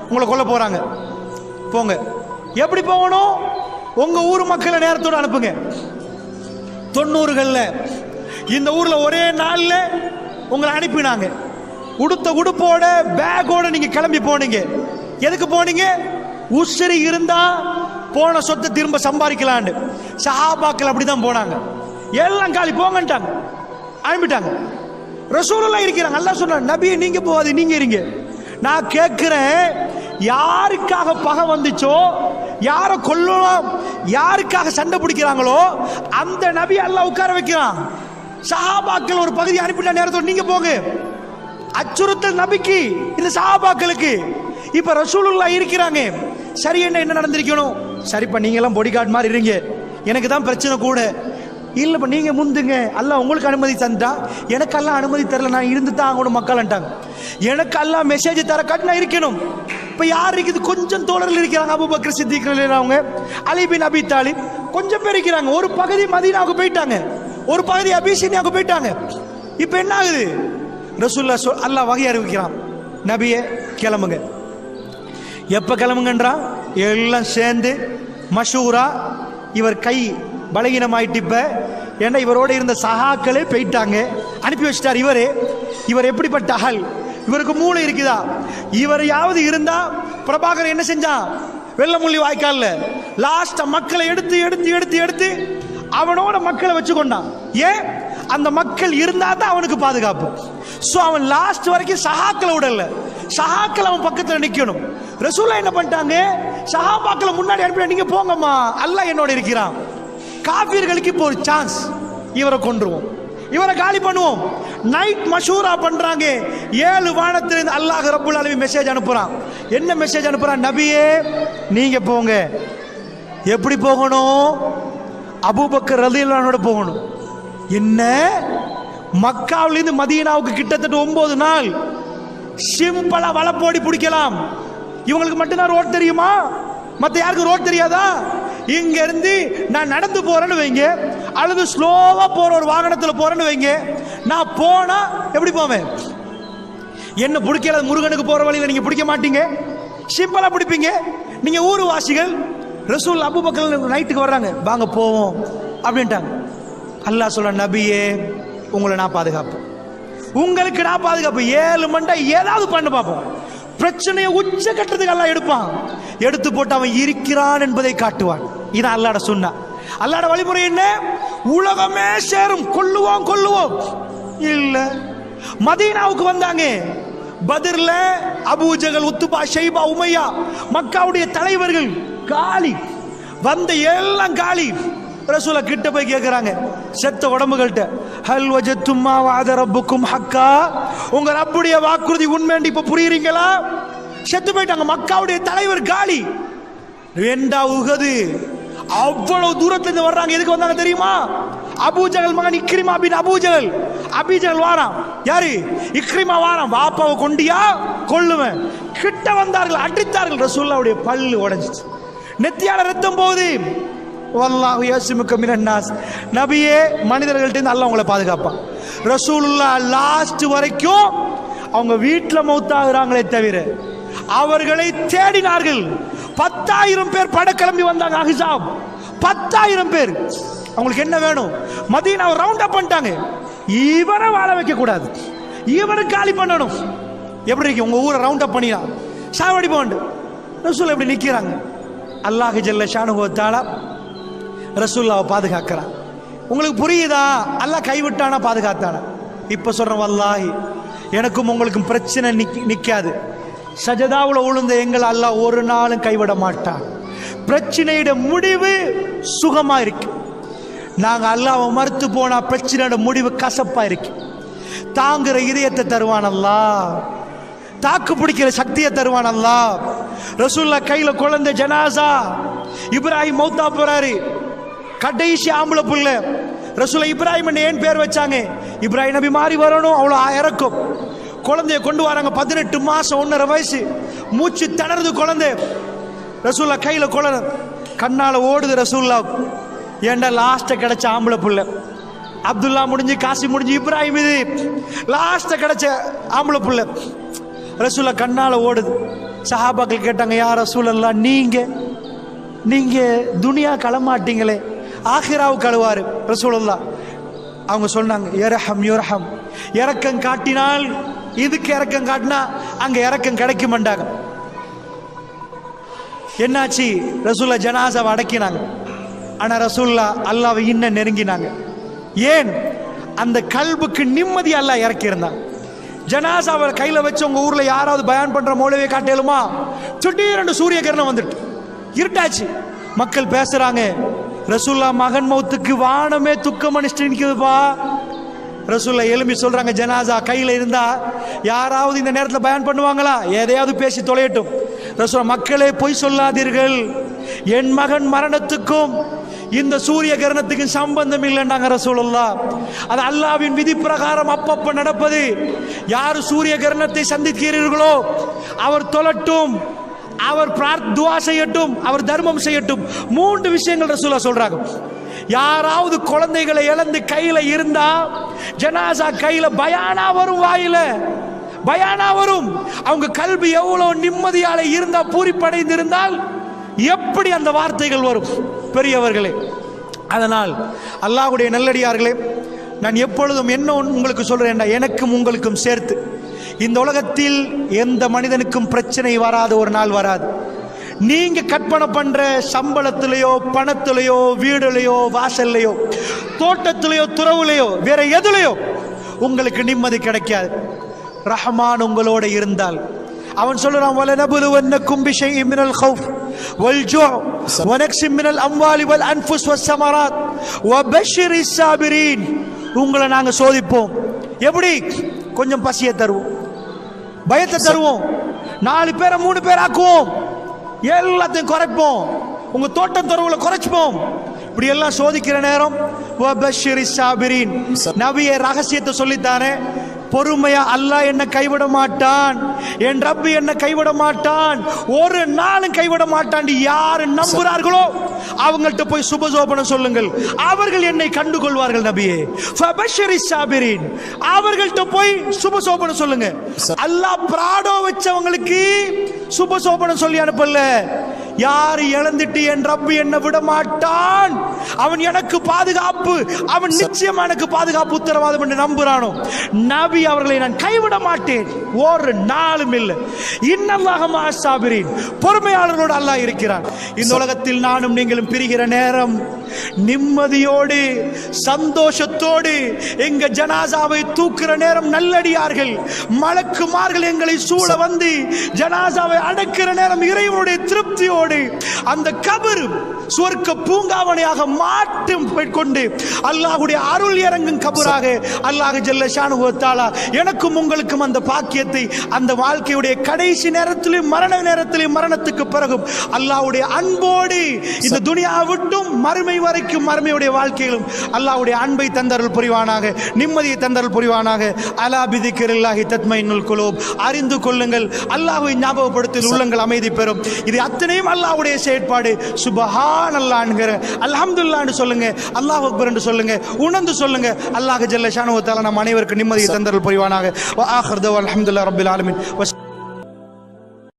Speaker 1: உங்களை கொல்ல போறாங்க, போங்க. எப்படி போகணும்? உங்க ஊர் மக்களை நேரத்தோட அனுப்புங்க. 90களில் இந்த ஊர்ல ஒரே நாள்ல உங்களை அனுப்பினாங்க. உடுத்த உடுப்போட பேக்கோட நீங்க கிளம்பி போனீங்க. எதுக்கு போனீங்க? உஸ்ரி இருந்தா போன சொத்தை திரும்ப சம்பாதிக்கலான்னு. சஹாபாக்கள் அப்படிதான் போனாங்க. எல்லாம் காலி போங்கன்ட்டாங்க, அனுப்பிட்டாங்க. ரசூலுல்லாஹ் இருக்கிறாங்க. அல்லாஹ் சொன்னார், நபியே நீங்க போகாது, நீங்க இருங்க. நான் கேட்கிறேன், யாருக்காக பகை வந்துச்சோ, யாரை கொல்லலாம், யாருக்காக சண்டை பிடிக்கிறாங்களோ அந்த நபி அல்லாஹ் உட்கார வைக்கிறான். சஹாபாக்கள் ஒரு பகுதி அனுப்பிட்ட நேரத்தோட நீங்க போங்க. அச்சுறுத்தல் நபிக்கு, இந்த சஹாபாக்களுக்கு. இப்ப ரசூலுல்லாஹ் இருக்கிறாங்க. சரி, என்ன நடந்திருக்கணும்? சரிப்பா, நீங்க எல்லாம் பாடி கார்டு மாதிரி இருங்க, எனக்கு தான் பிரச்சனை கூட. இல்லப்பா நீங்க முந்துங்க, அல்லாஹ் உங்களுக்கு அனுமதி தந்தா, எனக்கு எல்லாம் அனுமதி தரல, நான் இருந்து தான் ஆகணும் மக்கள்ன்ட்டாங்க. எனக்கு எல்லாம் மெசேஜ் தர காட்டி நான் இருக்கணும். இப்ப யார் இருக்குது? கொஞ்சம் தோழர்கள் இருக்கிறாங்க, அபூபக்கர் சித்திக் அவங்க, அலி பின் அபி தாலிப், கொஞ்சம் பேர் இருக்கிறாங்க. ஒரு பகுதி மதீனாவுக்கு போயிட்டாங்க, ஒரு பகுதி அபிசீனியாவுக்கு போயிட்டாங்க. இப்ப என்ன ஆகுது? ரசூலுல்லாஹ் அல்லாஹ் வகை அறிவிக்கிறான், நபியே கிளம்புங்க. எப்ப கிளம்புங்கன்றான்? எல்லாம் சேர்ந்து மஷூரா. இவர் கை பலகீனமாயிட்டு இப்ப, ஏன்னா இவரோட இருந்த சகாக்களே போயிட்டாங்க, அனுப்பி வச்சிட்டார். இவர் எப்படிப்பட்ட ஆள்? இவருக்கு மூளை இருக்குதா? இவரையாவது இருந்தா பிரபாகர் என்ன செஞ்சான்? வெள்ளமுள்ளி வாய்க்கால்ல லாஸ்ட் மக்களை எடுத்து எடுத்து எடுத்து எடுத்து அவனோட மக்களை வச்சு கொண்டான். ஏன்? அந்த மக்கள் இருந்தா தான் அவனுக்கு பாதுகாப்பு. சோ அவன் லாஸ்ட் வரைக்கும் சஹாக்களை விடல, சஹாக்கள் அவன் பக்கத்துல நிக்கணும். ரசூலுல்லாஹ் என்ன பண்ணிட்டாங்க? சஹாபாக்களை முன்னாடி அனுப்பி, நீங்க போங்கம்மா, அல்லாஹ் என்னோட இருக்கிறான். காஃபிர்களுக்கு இப்போ ஒரு சான்ஸ், இவரை கொன்றுவோம், இவரை காலி பண்ணுவோம். நைட் மஷூரா பண்றாங்க. 7 வானத்திலிருந்து அல்லாஹ் ரப்புல் ஆலமீன் மெசேஜ் அனுப்புறான். என்ன மெசேஜ் அனுப்புறான்? நபியே நீங்க போங்க. எப்படி போகணும்? அபூபக்கர் ரலியல்லாஹு அன்ஹு போகணும். என்ன, மக்காவிலிருந்து மதீனாவுக்கு கிட்டத்தட்ட 9 நாள் சிம்பிளா வலப்போடி பிடிக்கலாம். இவங்களுக்கு மட்டும்தான் ரோட் தெரியுமா? மத்த யாருக்கு ரோட் தெரியாதா? இங்க இருந்து நான் நடந்து போறேன்னு வைங்க, அல்லது ஸ்லோவா போற ஒரு வாகனத்தில் போறேன்னு வைங்க, நான் போனா எப்படி போவேன்? என்ன பிடிக்கல, முருகனுக்கு போற வழியில நீங்க பிடிக்க மாட்டீங்க, சிம்பிளா பிடிப்பீங்க. நீங்க ஊர் வாசிகள். ரசூல் அபூபக்கர் நைட்டுக்கு வர்றாங்க, வாங்க போவோம் அப்படின்ட்டாங்க. அல்லாஹ் சொல்ற, நபியே உங்களை நான் பாதுகாப்பேன், உங்களுக்கு நான் பாதுகாப்பு. 7 மண்டை ஏதாவது பண்ண பார்ப்போம். பிரச்சனையை உச்ச கட்டத்துக்கு அல்லாஹ் எடுப்பான், எடுத்து போட்டு அவன் இருக்கிறான் என்பதை காட்டுவான். இதான் அல்லாஹ்ட சுன்னா. அல்லாஹ்ட வழிமுறை என்ன? உலகமே சேரும், கொல்லுவோம் கொல்லுவோம் இல்ல. மதீனாவுக்கு வந்தாங்க. பத்ர்ல அபூஜகல், உத்துபா, ஷைபா, உமையா, மக்காவுடைய தலைவர்கள் காலி, வந்த எல்லாம் காலி. ரசூலுல்லாஹ் கிட்ட போய் கேட்கிறாங்க செத்த உடம்புகள்கிட்ட, ஹல் வஜத்தும் மா வஅத ரப்புக்கும் ஹக்கா, உங்க ரப்புடைய வாக்குறுதி உண்மைன்னு இப்ப புரியுறீங்களா? செத்து போயிட்டாங்க. மக்காவுடைய தலைவர் காலி. வேண்டா உகது அவ்வளவு தூரத்துல இருந்து வர்றாங்க. எதுக்கு வந்தாங்க தெரியுமா? அபூஜகல் மகன் இக்ரிமா பின் அபூஜகல். அபூஜகல் வாராம். யாரு? இக்ரிமா வாராம். வாப்பாவை கொண்டியா கொல்லுவேன். கிட்ட வந்தார்கள், அடித்தார்கள். ரசூலுல்லாஹ்வுடைய பல்லு உடைஞ்சிச்சு, நெத்தியால ரத்தம் போகுது. வல்லாஹு யஸ்முக மினன் நாஸ், நபியே மனிதர்கள்ட்ட இருந்து அல்லாஹ் உங்களை பாதுகாப்பான். ரசூலுல்லாஹ் லாஸ்ட் வரைக்கும் அவங்க வீட்டில் மௌத்தாகிறாங்களே தவிர அவர்களை தேடினார்கள். 10,000 பேர் பட கிளம்பி வந்தாங்க. அஹ்ஸாப் 10,000 பேர். அவங்களுக்கு என்ன வேணும்? மதீனாவை ரவுண்ட் அப் பண்ணிட்டாங்க. இவரை வாழ வைக்க கூடாது, இவரை காலி பண்ணணும். எப்படி இருக்கு உங்க ஊரை ரவுண்ட் அப் பண்ணினா சாவடி போண்டு ரசூல் எப்படி நிக்கிறாங்க? அல்லாஹ் ஜல்ல ஷானுஹு வ தஆலா ரசூலுல்லாஹ்வை பாதுகாக்கிறான். உங்களுக்கு புரியுதா? அல்லாஹ் கைவிட்டானா பாதுகாத்தானா? இப்ப சொல்றேன், வல்லாஹி எனக்கும் உங்களுக்கும் பிரச்சனை நிக்காது. சஜதாவுல உளுந்த எங்களை அல்லாஹ் ஒரு நாளும் கைவிட மாட்டான். பிரச்சனையோட முடிவு சுகமா இருக்கு. நாங்க அல்லாஹ்வை மறுத்து போனா பிரச்சனையோட முடிவு கசப்பா இருக்கு. தாங்குற இதயத்தை தருவான் அல்லாஹ், தாக்கு பிடிக்கிற சக்தியை தருவான் அல்லாஹ். ரசூலுல்லாஹ் கையில குழந்தை ஜனாசா, இப்ராஹிம் மௌத்தா போறாரு, கடைசி ஆம்பளை புள்ள. ரசூலுல்லாஹ் இப்ராஹிம் ஏன் பேர் வச்சாங்க? இப்ராஹிம் நபி மாறி வரணும், அவ்வளோ இறக்கும். குழந்தைய கொண்டு வராங்க. 18 மாசம் 1.5 வயசு, மூச்சு திணறுது குழந்தை. ரசூலுல்லாஹ் கையில குழந்தை, கண்ணால ஓடுது ரசூலுல்லாஹ். ஏண்டா லாஸ்ட் கிடைச்ச ஆம்பளை புள்ள. அப்துல்லா முடிஞ்சு, காசி முடிஞ்சு, இப்ராஹிம் இது லாஸ்ட் கிடைச்ச ஆம்பளை புள்ள. ரசூலுல்லாஹ் கண்ணால ஓடுது. சஹாபாக்கள் கேட்டாங்க, யா ரசூலல்லாஹ் நீங்க துனியா களமாட்டீங்களே, ஆகிராவு கழுவாரு ரசூலுல்லாஹ். அவங்க சொன்னாங்க, யர்ஹம் யுர்ஹம், இரக்கம் காட்டினால் இதுக்கு இரக்கம் காட்டினா அங்க இரக்கம் கிடைக்க மாட்டாங்க. என்னாச்சு? ரசூலுல்லாஹ் ஜனாசாவை அடக்கினாங்க. ஆனா ரசூலுல்லாஹ் அல்லாஹ்வை இன்னும் நெருங்கினாங்க. ஏன்? அந்த கல்புக்கு நிம்மதி அல்லாஹ் இறக்கி இருந்தாங்க. ஜனாசாவை கையில வச்சு உங்க ஊர்ல யாராவது பயான் பண்ற மௌலவியை காட்டலுமா? திடீரென்று சூரிய கிரணம் வந்துட்டு இருட்டாச்சு. மக்கள் பேசுறாங்க, ரசூலுல்லாஹ் மகன் மௌத்துக்கு வானமே துக்கம் அனுஷ்டி நிற்குதுப்பா. ரசூலுல்லாஹ் எழும்பி சொல்றாங்க, ஜனாசா கையில இருந்தா யாராவது இந்த நேரத்தில் பயான் பண்ணுவாங்களா? எதையாவது பேசி தொலையட்டும். ரசூலுல்லாஹ் மக்களே பொய் சொல்லாதீர்கள், என் மகன் மரணத்துக்கும் இந்த சூரிய கிரணத்துக்கும் சம்பந்தம் இல்லைன்னாங்க ரசூலுல்லாஹ். அது அல்லாஹ்வின் விதி பிரகாரம் அப்பப்ப நடப்பது. யார் சூரிய கிரணத்தை சந்திக்கிறீர்களோ அவர் தொழட்டும், அவர் துஆ செய்யட்டும், அவர் தர்மம் செய்யட்டும். 3 விஷயங்கள் ரசூலுல்லாஹ் சொல்றாங்க. யாராவது குழந்தைகளை இழந்து கையில இருந்தா ஜனாசா கையில பயானா வரும், வாயில பயானா வரும். அவங்க கல்வி எவ்வளவு நிம்மதியால இருந்தா, பூரிப்படைந்து இருந்தால் எப்படி அந்த வார்த்தைகள் வரும் பெரியவர்களே. அதனால் அல்லாஹ்வுடைய நல்லடியார்களே, நான் எப்பொழுதும் என்ன உங்களுக்கு சொல்றேன், எனக்கும் உங்களுக்கும் சேர்த்து இந்த உலகத்தில் எந்த மனிதனுக்கும் பிரச்சனை வராத ஒரு நாள் வராது. நீங்க கற்பனை பண்ற சம்பளத்திலேயோ, பணத்திலேயோ, வீடுலையோ, வாசல்லையோ, தோட்டத்திலேயோ, துறவுலையோ, வேற எதுலையோ உங்களுக்கு நிம்மதி கிடைக்காது. ரஹ்மான் உங்களோட இருந்தால் அவன் சொல்றான், வலனபுலுவன்னக்கும் பிஷைஇம் மினல் கௌஃப் வல்ஜூ வனக்ஸிம் மினல் அம்வாலி வல் அன்ஃபுஸ் வஸ்ஸமராத் வபஷ்ஷிரிஸ் ஸாபிரீன். உங்களை நாங்க சோதிப்போம். எப்படி? கொஞ்சம் பசியை தருவோம், பயத்தை தருவோம், 4 பேரை 3 பேர் ஆக்குவோம், எல்லாத்தையும் குறைப்போம், உங்க தோட்டம் துறவுல குறைச்சுப்போம். இப்படி எல்லாம் சோதிக்கிற நேரம் வபஷ்ஷிரிஸ் ஸாபிரீன், நபியே ரகசியத்தை சொல்லித்தானே, பொறுமையா அல்லாஹ் என்ன கைவிட மாட்டான், என் ரப்பு என்ன கைவிட மாட்டான், ஒரு நாளும் கைவிட மாட்டான். யாரு நம்புறார்களோ அவங்கள்ட்ட போய் சுபசோபனம் சொல்லுங்கள், அவர்கள் என்னை கண்டுகொள்வார்கள். நபியே ஃபபஷ்ஷிரிஸ் ஸாபிரீன், அவர்கள்ட்ட போய் சுபசோபனம் சொல்லுங்க. அல்லாஹ் பிராடோ வச்சவங்களுக்கு சுபசோபனம் சொல்லி அனுப்பல. யார் இழந்துட்டு என் ரப்பு என்ன விட மாட்டான், அவன் எனக்கு பாதுகாப்பு, அவன் நிச்சயமா எனக்கு பாதுகாப்பு உத்தரவாதம் என்று நம்புறானோ, நபி அவர்களை நான் கைவிட மாட்டேன். ஒரு நாளும் இல்லை. இன்னல்லாஹ மஅஸ் ஸாபிரீன், பொறுமையாளர்களோடு அல்லாஹ் இருக்கிறான். இந்த உலகத்தில் நானும் நீங்களும் பிரிகிற நேரம் நிம்மதியோடு சந்தோஷத்தோடு எங்க ஜனாசாவை தூக்குற நேரம் நல்லடியார்கள் மலக்குமார்கள் எங்களை சூழ வந்து ஜனாசாவை அடக்கிற நேரம் இறைவனுடைய திருப்தியோடு அந்த கபர் சுவர்க்க பூங்காவனையாக மாற்றும் கொண்டு அல்லாஹ்வுடைய அருள் இறங்கும் கபராக அல்லாஹ் ஜல்ல ஷானுஹு வ தஆலா எனக்கும் உங்களுக்கும் அந்த பாக்கியத்தை அந்த வாழ்க்கையுடைய கடைசி நேரத்திலும் மரண நேரத்திலும் மரணத்துக்கு பிறகும் அல்லாஹ்வுடைய அன்போடு இந்த துனியா விட்டும் மறுமை வரைக்கும் மறுமையுடைய வாழ்க்கையிலும் அல்லாஹ்வுடைய அன்பை தந்தருள் புரிவானாக, நிம்மதியை தந்தருள் புரிவானாக. அலா பிதிக்ரில்லாஹி தத்மைனுல் குலூப், அறிந்து கொள்ளுங்கள், அல்லாஹ்வை ஞாபகப்படுத்தி உள்ளங்கள் அமைதி பெறும். இது அத்தனையும் அல்லாஹ்வுடைய செயற்பாடு. சுப்ஹானல்லாஹ் என்கிற அல்ஹம்துலில்லாஹ்னு சொல்லுங்க, அல்லாஹ் அக்பர் என்று சொல்லுங்க, உணர்ந்து சொல்லுங்க. அல்லாஹ் ஜல்ல ஷானுஹு வ தஆலா நம் அனைவருக்கும் நிம்மதியை தந்தருள் புரிவானாக. வ ஆகிர் தஅவானா அல்ஹம்துலில்லாஹி ரப்பில் ஆலமீன்.